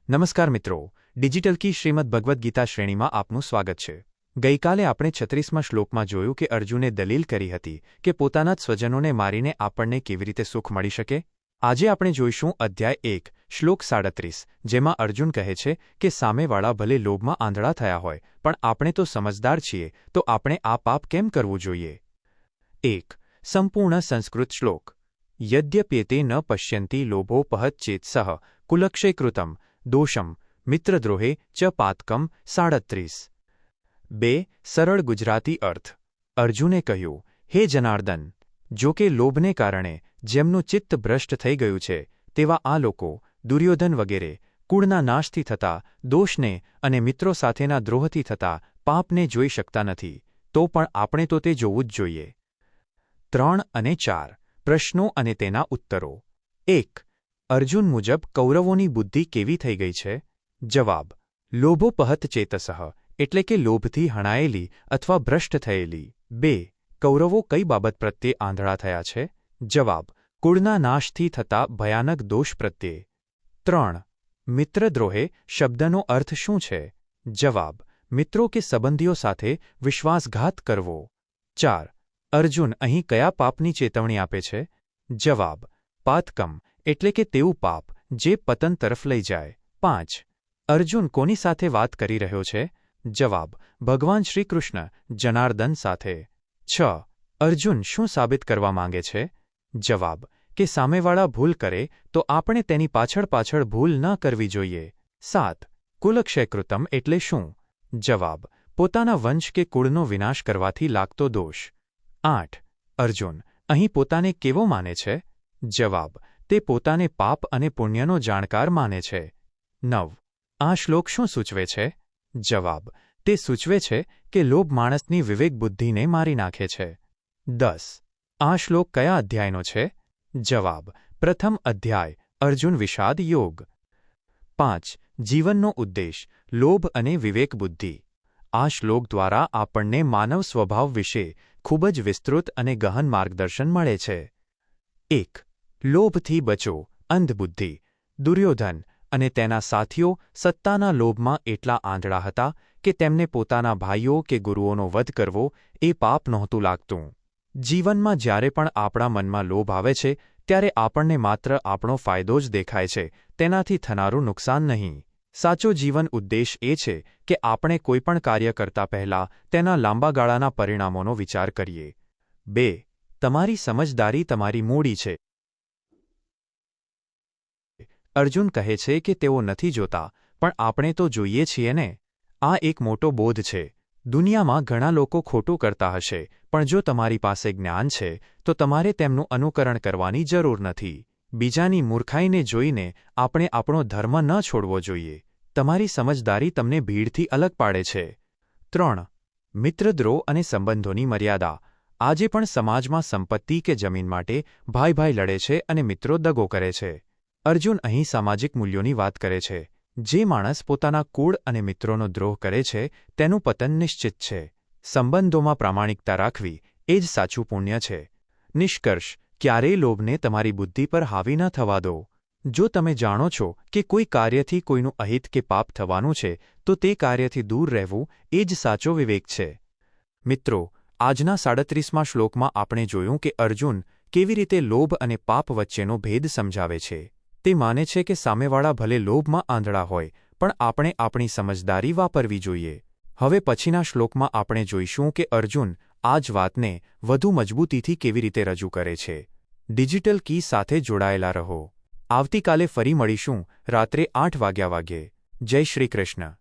નમસ્કાર મિત્રો, ડિજિટલ કી શ્રીમદ ભગવદ્ ગીતા શ્રેણીમાં આપનું સ્વાગત છે। ગઈકાલે આપણે 36મા શ્લોકમાં જોયું કે અર્જુને દલીલ કરી હતી કે પોતાના જ સ્વજનોને મારીને આપણને કેવી રીતે સુખ મળી શકે। આજે આપણે જોઈશું અધ્યાય 1 શ્લોક 37, જેમાં અર્જુન કહે છે કે સામેવાળા ભલે લોભમાં આંધળા થયા હોય પણ આપણે તો સમજદાર છીએ, તો આપણે આ પાપ કેમ કરવું જોઈએ। 1 સંપૂર્ણ સંસ્કૃત શ્લોક। યદ્યપ્યેતે ન પશ્યન્તિ લોભોપહત ચેતસઃ કુલક્ષયકૃતમ દોષમ મિત્રદ્રોહે ચ પાતકમ 37। 2 સરળ ગુજરાતી અર્થ। અર્જુને કહ્યું, હે જનાર્દન, જો કે લોભને કારણે જેમનું ચિત્ત ભ્રષ્ટ થઈ ગયું છે તેવા આ લોકો દુર્યોધન વગેરે કુળના નાશથી થતા દોષને અને મિત્રો સાથેના દ્રોહથી થતા પાપને જોઈ શકતા નથી, તો પણ આપણે તો તે જોવું જ જોઈએ। 3 અને 4 પ્રશ્નો અને તેના ઉત્તરો। 1 અર્જુન મુજબ કૌરવોની બુદ્ધિ કેવી થઈ ગઈ છે? જવાબ: લોભોપહત ચેતસઃ એટલે કે લોભથી હણાયેલી અથવા ભ્રષ્ટ થયેલી। 2 કૌરવો કઈ બાબત પ્રત્યે આંધળા થયા છે? જવાબ: કુળના નાશથી થતા ભયાનક દોષ પ્રત્યે। 3 મિત્રદ્રોહે શબ્દનો અર્થ શું છે? જવાબ: મિત્રો કે સંબંધીઓ સાથે વિશ્વાસઘાત કરવો। 4 અર્જુન અહીં કયા પાપની ચેતવણી આપે છે? જવાબ: પાતકમ એટલે કે તેવું પાપ જે પતન તરફ લઈ જાય। 5 અર્જુન કોની સાથે વાત કરી રહ્યો છે? જવાબ: ભગવાન શ્રીકૃષ્ણ જનાર્દન સાથે। 6 અર્જુન શું સાબિત કરવા માંગે છે? જવાબ: કે સામેવાળા ભૂલ કરે તો આપણે તેની પાછળ ભૂલ ન કરવી જોઈએ। 7 કુલક્ષયકૃતમ એટલે શું? જવાબ: પોતાના વંશ કે કુળનો વિનાશ કરવાથી લાગતો દોષ। 8 અર્જુન અહીં પોતાને કેવો માને છે? જવાબ: તે પોતાને પાપ અને પુણ્યનો જાણકાર માને છે। 9 આ શ્લોક શું સૂચવે છે? જવાબ: તે સૂચવે છે કે લોભ માણસની વિવેક બુદ્ધિને મારી નાખે છે। 10 આ શ્લોક કયા અધ્યાયનો છે? જવાબ: પ્રથમ અધ્યાય અર્જુન વિષાદ યોગ। 5 જીવનનો ઉદ્દેશ લોભ અને વિવેક બુદ્ધિ। આ શ્લોક દ્વારા આપણને માનવ સ્વભાવ વિશે ખૂબ જ વિસ્તૃત અને ગહન માર્ગદર્શન મળે છે। 1 લોભથી બચો અંધબુદ્ધિ। દુર્યોધન અને તેના સાથીઓ સત્તાના લોભમાં એટલા આંધળા હતા કે તેમને પોતાના ભાઈઓ કે ગુરુઓનો વધ કરવો એ પાપ નહોતું લાગતું। જીવનમાં જ્યારે પણ આપણા મનમાં લોભ આવે છે ત્યારે આપણને માત્ર આપણો ફાયદો જ દેખાય છે, તેનાથી થનારું નુકસાન નહીં। સાચો જીવન ઉદ્દેશ એ છે કે આપણે કોઈપણ કાર્ય કરતા પહેલા તેના લાંબા ગાળાના પરિણામોનો વિચાર કરીએ। 2 તમારી સમજદારી તમારી મૂડી છે। અર્જુન કહે છે કે તેઓ નથી જોતા પણ આપણે તો જોઈએ છીએ ને। આ એક મોટો બોધ છે। દુનિયામાં ઘણા લોકો ખોટું કરતા હશે, પણ જો તમારી પાસે જ્ઞાન છે તો તમારે તેમનું અનુકરણ કરવાની જરૂર નથી। બીજાની મૂર્ખાઈને જોઈને આપણે આપણો ધર્મ ન છોડવો જોઈએ। તમારી સમજદારી તમને ભીડથી અલગ પાડે છે। 3 મિત્રદ્રોહ અને સંબંધોની મર્યાદા। આજે પણ સમાજમાં સંપત્તિ કે જમીન માટે ભાઈ લડે છે અને મિત્રો દગો કરે છે। અર્જુન અહીં સામાજિક મૂલ્યોની વાત કરે છે। જે માણસ પોતાના કુળ અને મિત્રોનો દ્રોહ કરે છે તેનું પતન નિશ્ચિત છે। સંબંધોમાં પ્રામાણિકતા રાખવી એ જ સાચું પુણ્ય છે। નિષ્કર્ષ ક્યારેય લોભને તમારી બુદ્ધિ પર હાવી ન થવા દો। જો તમે જાણો છો કે કોઈ કાર્યથી કોઈનું અહિત કે પાપ થવાનું છે તો તે કાર્યથી દૂર રહેવું એ જ સાચો વિવેક છે। મિત્રો, આજના 37મા શ્લોકમાં આપણે જોયું કે અર્જુન કેવી રીતે લોભ અને પાપ વચ્ચેનો ભેદ સમજાવે છે। તે માને છે કે સામેવાળા ભલે લોભમાં આંધળા હોય પણ આપણે આપણી સમજદારી વાપરવી જોઈએ। હવે પછીના શ્લોકમાં આપણે જોઈશું કે અર્જુન આ જ વાતને વધુ મજબૂતીથી કેવી રીતે રજૂ કરે છે। ડિજિટલ કી સાથે જોડાયેલા રહો। આવતીકાલે ફરી મળીશું રાત્રે 8 વાગ્યે। જય શ્રી કૃષ્ણ।